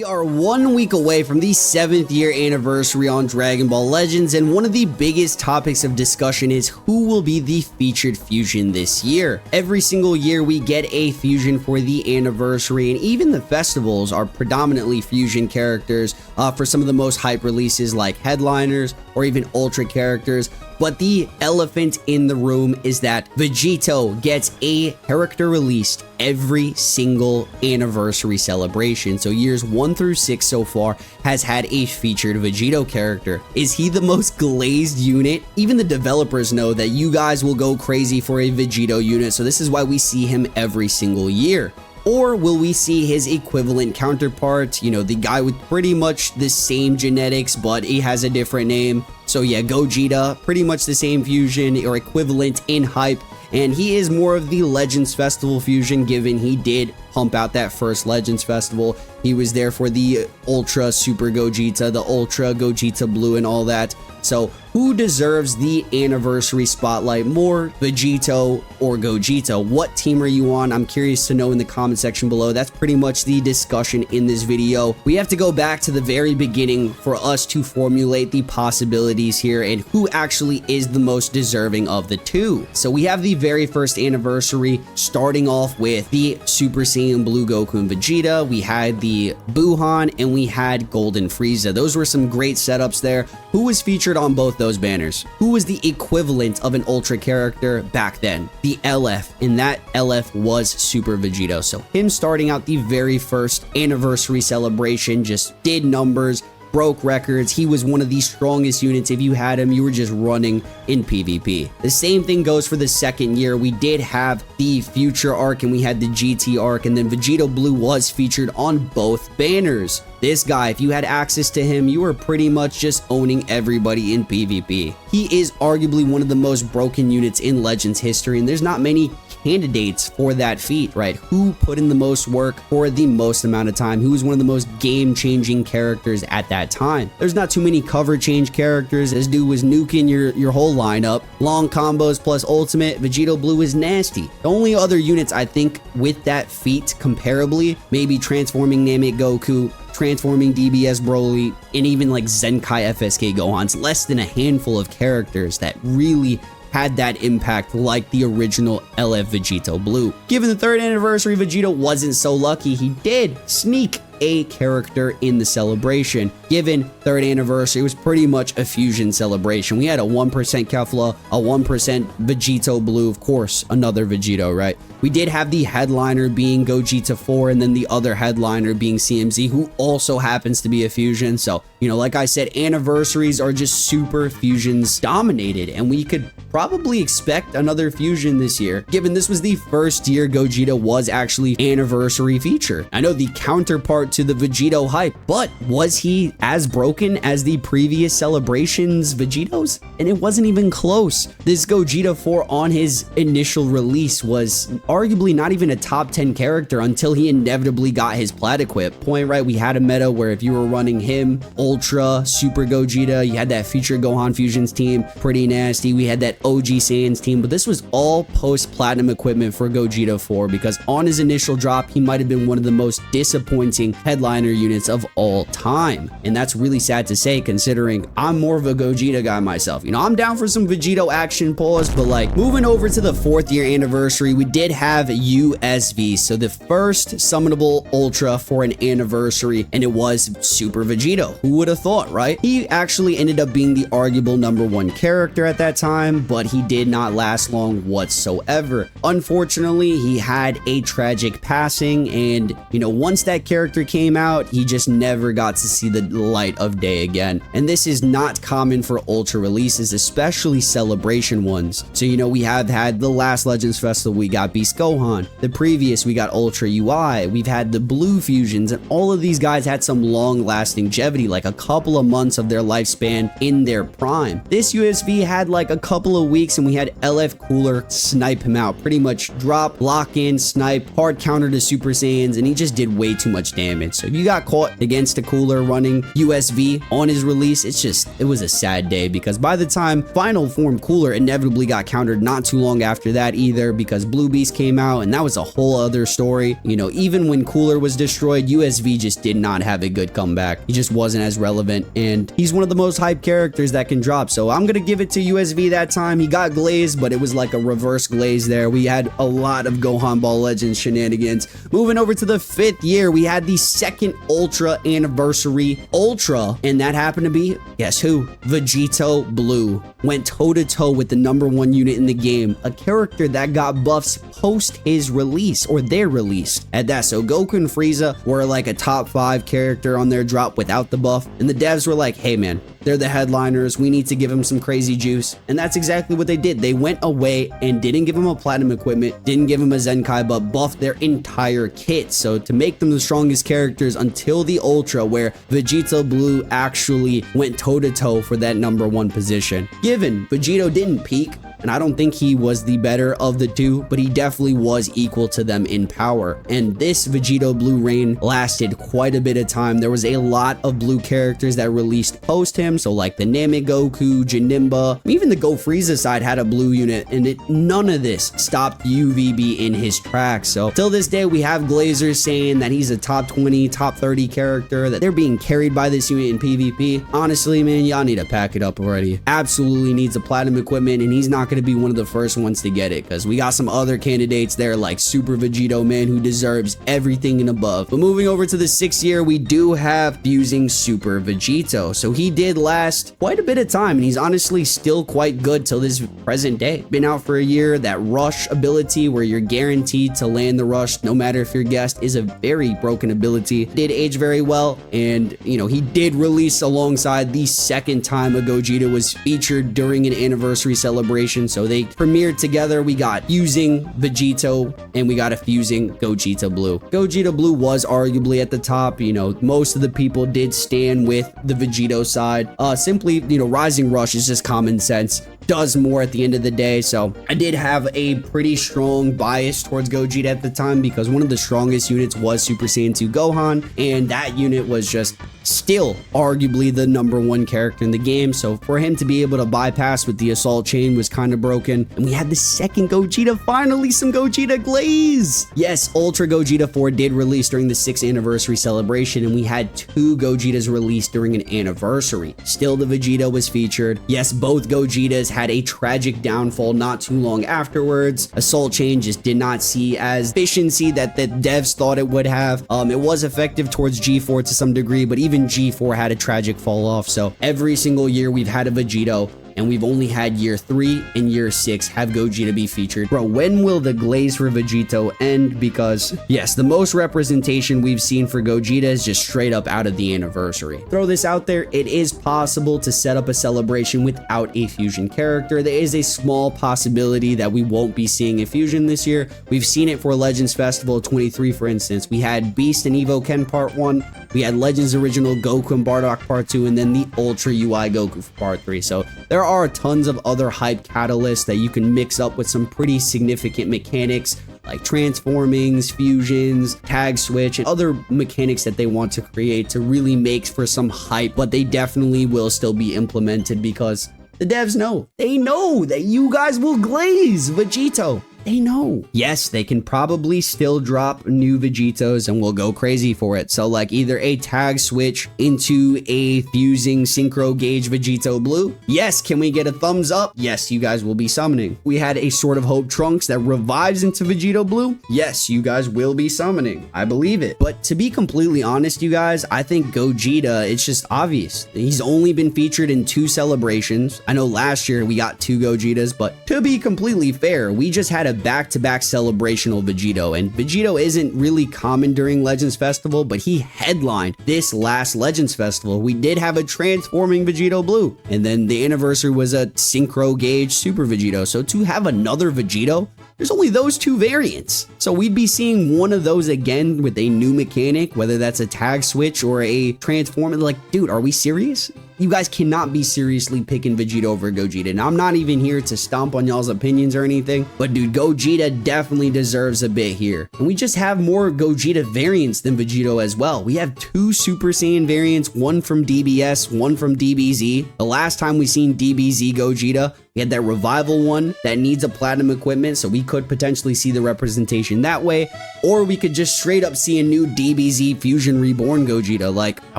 We are 1 week away from the 7th year anniversary on Dragon Ball Legends, and one of the biggest topics of discussion is who will be the featured fusion this year. Every single year we get a fusion for the anniversary, and even the festivals are predominantly fusion characters for some of the most hype releases like headliners or even ultra characters. But the elephant in the room is that Vegito gets a character released every single anniversary celebration. So years 1 through 6 so far has had a featured Vegito character. Is he the most glazed unit? Even the developers know that you guys will go crazy for a Vegito unit, so this is why we see him every single year. Or will we see his equivalent counterpart, you know, the guy with pretty much the same genetics, but he has a different name? So yeah, Gogeta, pretty much the same fusion or equivalent in hype, and he is more of the Legends Festival fusion, given he did pump out that first Legends Festival. He was there for the Ultra Super Gogeta, the Ultra Gogeta Blue, and all that. So who deserves the anniversary spotlight more, Vegito or Gogeta? What team are you on? I'm curious to know in the comment section below. That's pretty much the discussion in this video. We have to go back to the very beginning for us to formulate the possibilities here and who actually is the most deserving of the two. So we have the very first anniversary starting off with the Super Saiyan Blue Goku and Vegeta. We had the Buhan and we had Golden Frieza. Those were some great setups there. Who was featured on both those banners? Who was the equivalent of an Ultra character back then? The LF, and that LF was Super Vegito. So him starting out the very first anniversary celebration just did numbers, broke records. He was one of the strongest units. If you had him, you were just running in PvP. The same thing goes for the second year. We did have the Future arc and we had the GT arc, and then Vegito Blue was featured on both banners. This guy, if you had access to him, you were pretty much just owning everybody in PvP. He is arguably one of the most broken units in Legends history, and there's not many candidates for that feat, right? Who put in the most work for the most amount of time? Who was one of the most game-changing characters at that time? There's not too many cover change characters. This dude was nuking your whole lineup. Long combos plus ultimate. Vegito Blue is nasty. The only other units I think with that feat comparably, maybe transforming Namek Goku, transforming DBS Broly, and even like Zenkai FSK Gohan's. Less than a handful of characters that really had that impact like the original LF Vegito Blue. Given the 3rd anniversary, Vegito wasn't so lucky. He did sneak a character in the celebration. Given 3rd anniversary, it was pretty much a fusion celebration. We had a 1% Kefla, a 1% Vegito Blue, of course, another Vegito, right? We did have the headliner being Gogeta 4, and then the other headliner being CMZ, who also happens to be a fusion. So, you know, like I said, anniversaries are just super fusions dominated, and we could probably expect another fusion this year, given this was the first year Gogeta was actually anniversary feature. I know the counterpart to the Vegito hype, but was he as broken as the previous celebrations Vegitos? And it wasn't even close. This Gogeta 4 on his initial release was arguably not even a top 10 character until he inevitably got his plat equip. Point right, we had a meta where if you were running him, Ultra, Super Gogeta, you had that Future Gohan Fusions team, pretty nasty. We had that OG Saiyans team, but this was all post-platinum equipment for Gogeta 4, because on his initial drop, he might have been one of the most disappointing headliner units of all time. And that's really sad to say, considering I'm more of a Gogeta guy myself. You know, I'm down for some Vegito action pause, but like moving over to the 4th year anniversary, we did have USV, so the first summonable Ultra for an anniversary, and it was Super Vegito. Who would have thought, right? He actually ended up being the arguable #1 character at that time, but he did not last long whatsoever. Unfortunately, he had a tragic passing, and you know, once that character came out, he just never got to see the light of day again. And this is not common for Ultra releases, especially celebration ones. So, you know, we have had the last Legends Festival, we got Beast Gohan. The previous, we got Ultra UI. We've had the Blue Fusions, and all of these guys had some long-lasting longevity, like a couple of months of their lifespan in their prime. This USV had like a couple of weeks, and we had LF Cooler snipe him out. Pretty much drop, lock in, snipe, hard counter to Super Saiyans, and he just did way too much damage. So if you got caught against a Cooler running USV on his release, it was a sad day, because by the time Final Form Cooler inevitably got countered not too long after that either, because Blue Beast came out, and that was a whole other story. You know, even when Cooler was destroyed, USV just did not have a good comeback. He just wasn't as relevant, and he's one of the most hyped characters that can drop. So I'm gonna give it to USV that time. He got glazed, but it was like a reverse glaze there. We had a lot of Gohan Ball Legends shenanigans. Moving over to the 5th year, we had the 2nd Ultra Anniversary Ultra, and that happened to be, guess who? Vegito Blue. Went toe-to-toe with the #1 unit in the game, a character that got buffs post his release, or their release at that. So Goku and Frieza were like a top 5 character on their drop without the buff, and the devs were like, hey man, they're the headliners, we need to give them some crazy juice. And that's exactly what they did. They went away and didn't give them a platinum equipment, didn't give them a Zenkai, but buffed their entire kit. So to make them the strongest characters until the Ultra, where Vegito Blue actually went toe-to-toe for that #1 position. Given Vegito didn't peak, and I don't think he was the better of the two, but he definitely was equal to them in power. And this Vegito Blue reign lasted quite a bit of time. There was a lot of blue characters that released post him, so like the Namegoku, Janemba, even the Go Frieza side had a blue unit, and none of this stopped UVB in his tracks. So till this day, we have Glazers saying that he's a top 20, top 30 character, that they're being carried by this unit in PvP. Honestly, man, y'all need to pack it up already. Absolutely needs a platinum equipment, and he's not going to be one of the first ones to get it, because we got some other candidates there like Super Vegito, man, who deserves everything and above. But moving over to the 6th year, we do have fusing Super Vegito. So he did last quite a bit of time, and he's honestly still quite good till this present day. Been out for a year. That rush ability where you're guaranteed to land the rush no matter if you're guessed is a very broken ability. Did age very well, and you know, he did release alongside the 2nd time a Gogeta was featured during an anniversary celebration. So they premiered together. We got fusing Vegito and we got a fusing Gogeta Blue. Gogeta Blue was arguably at the top. You know, most of the people did stand with the Vegito side. Simply, you know, Rising Rush is just common sense. Does more at the end of the day. So I did have a pretty strong bias towards Gogeta at the time, because one of the strongest units was Super Saiyan 2 Gohan, and that unit was just still arguably the #1 character in the game. So for him to be able to bypass with the assault chain was kind of broken. And we had the 2nd Gogeta, finally some Gogeta glaze. Yes, Ultra Gogeta 4 did release during the 6th anniversary celebration, and we had 2 Gogetas released during an anniversary. Still, the Vegeta was featured. Yes, both Gogetas had a tragic downfall not too long afterwards. Assault chain just did not see as efficiency that the devs thought it would have. It was effective towards G4 to some degree, but even G4 had a tragic fall off. So every single year we've had a Vegito, and we've only had year 3 and year 6 have Gogeta be featured. Bro, when will the glaze for Vegito end? Because yes, the most representation we've seen for Gogeta is just straight up out of the anniversary. Throw this out there, it is possible to set up a celebration without a fusion character. There is a small possibility that we won't be seeing a fusion this year. We've seen it for Legends Festival 23, for instance. We had Beast and Evo Ken Part 1, we had Legends Original Goku and Bardock Part 2, and then the Ultra UI Goku for Part 3. So there are tons of other hype catalysts that you can mix up with some pretty significant mechanics like transformings, fusions, tag switch, and other mechanics that they want to create to really make for some hype, but they definitely will still be implemented because the devs know. They know that you guys will glaze Vegito. They know. Yes, they can probably still drop new Vegetos and we'll go crazy for it. So like either a tag switch into a fusing synchro gauge Vegito Blue. Yes, can we get a thumbs up? Yes, you guys will be summoning. We had a Sword of Hope Trunks that revives into Vegito Blue. Yes, you guys will be summoning. I believe it. But to be completely honest, you guys, I think Gogeta, it's just obvious. He's only been featured in 2 celebrations. I know last year we got 2 Gogetas, but to be completely fair, we just had a back-to-back celebrational Vegito, and Vegito isn't really common during Legends Festival, but he headlined this last Legends Festival. We did have a transforming Vegito Blue, and then the anniversary was a synchro gauge Super Vegito. So to have another Vegito, there's only those 2 variants. So we'd be seeing one of those again with a new mechanic, whether that's a tag switch or a transform. Like, dude, are we serious? You guys cannot be seriously picking Vegeta over Gogeta. Now, I'm not even here to stomp on y'all's opinions or anything, but dude, Gogeta definitely deserves a bit here. And we just have more Gogeta variants than Vegito as well. We have 2 Super Saiyan variants, one from DBS, one from DBZ. The last time we seen DBZ Gogeta We had that revival one that needs a platinum equipment, so we could potentially see the representation that way, or we could just straight up see a new DBZ Fusion Reborn Gogeta. Like, I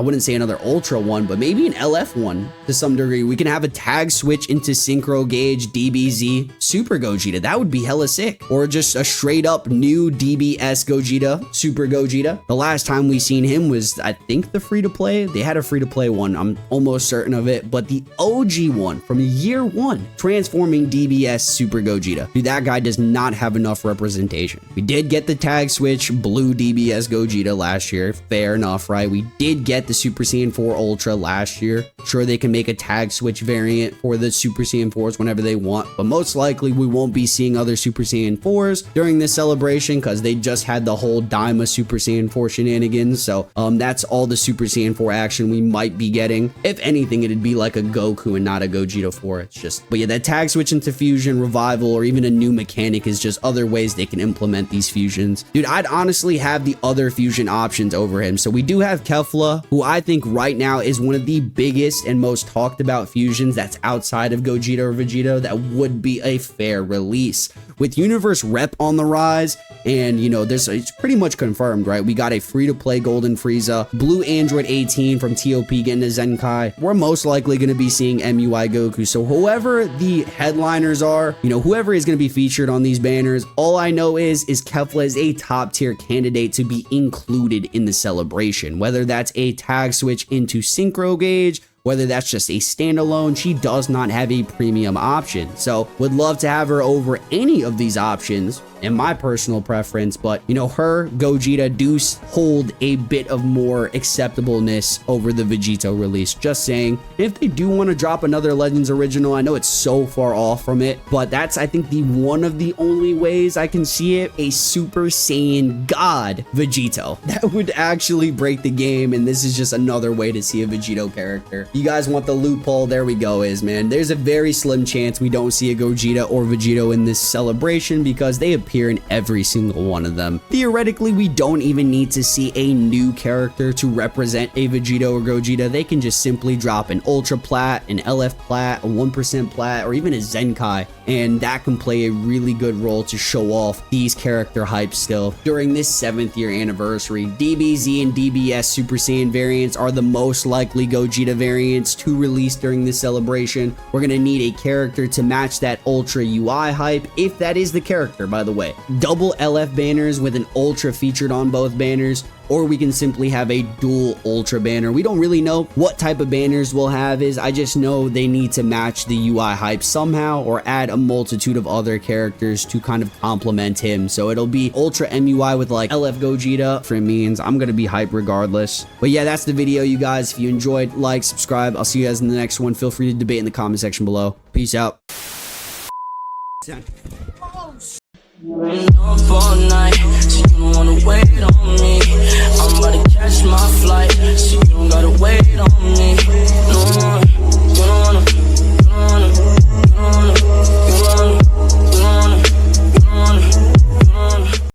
wouldn't say another Ultra one, but maybe an LF one to some degree. We can have a tag switch into Synchro Gauge DBZ Super Gogeta. That would be hella sick. Or just a straight up new DBS Gogeta, Super Gogeta. The last time we seen him was, I think, the free-to-play. They had a free-to-play one, I'm almost certain of it, but the OG one from year one, transforming DBS Super Gogeta. Dude, that guy does not have enough representation. We did get the tag switch blue DBS Gogeta last year. Fair enough, right? We did get the Super Saiyan 4 Ultra last year. Sure, they can make a tag switch variant for the Super Saiyan 4s whenever they want, but most likely we won't be seeing other Super Saiyan 4s during this celebration because they just had the whole Daima Super Saiyan 4 shenanigans. So that's all the Super Saiyan 4 action we might be getting. If anything, it'd be like a Goku and not a Gogeta 4. It's just, but yeah, that tag switch into fusion, revival, or even a new mechanic is just other ways they can implement these fusions. Dude, I'd honestly have the other fusion options over him. So we do have Kefla, who I think right now is one of the biggest and most talked about fusions that's outside of Gogeta or Vegeta that would be a fair release. With Universe Rep on the rise, and you know, it's pretty much confirmed, right? We got a free-to-play Golden Frieza, Blue Android 18 from TOP getting a Zenkai. We're most likely going to be seeing MUI Goku. So whoever the headliners are, you know, whoever is going to be featured on these banners, all I know is Kefla is a top-tier candidate to be included in the celebration. Whether that's a tag switch into Synchro Gauge, whether that's just a standalone, she does not have a premium option. So would love to have her over any of these options in my personal preference, but you know, her Gogeta do hold a bit of more acceptableness over the Vegito release. Just saying, if they do want to drop another Legends original, I know it's so far off from it, but that's, I think, the one of the only ways I can see it, a Super Saiyan God Vegito. That would actually break the game, and this is just another way to see a Vegito character. You guys want the loophole? There we go, man. There's a very slim chance we don't see a Gogeta or Vegito in this celebration because they appear in every single one of them. Theoretically, we don't even need to see a new character to represent a Vegito or Gogeta. They can just simply drop an Ultra Plat, an LF Plat, a 1% Plat, or even a Zenkai, and that can play a really good role to show off these character hypes still. During this 7th year anniversary, DBZ and DBS Super Saiyan variants are the most likely Gogeta variants to release during this celebration. We're gonna need a character to match that Ultra UI hype, if that is the character, by the way. Double LF banners with an Ultra featured on both banners, or we can simply have a dual Ultra banner. We don't really know what type of banners we'll have. I just know they need to match the UI hype somehow, or add a multitude of other characters to kind of complement him. So it'll be Ultra MUI with like LF Gogeta. For means I'm gonna be hype regardless. But yeah, that's the video, you guys. If you enjoyed, like, subscribe. I'll see you guys in the next one. Feel free to debate in the comment section below. Peace out. Up all night, so you don't wanna wait on me. I'm about to catch my flight, so you don't gotta wait on me.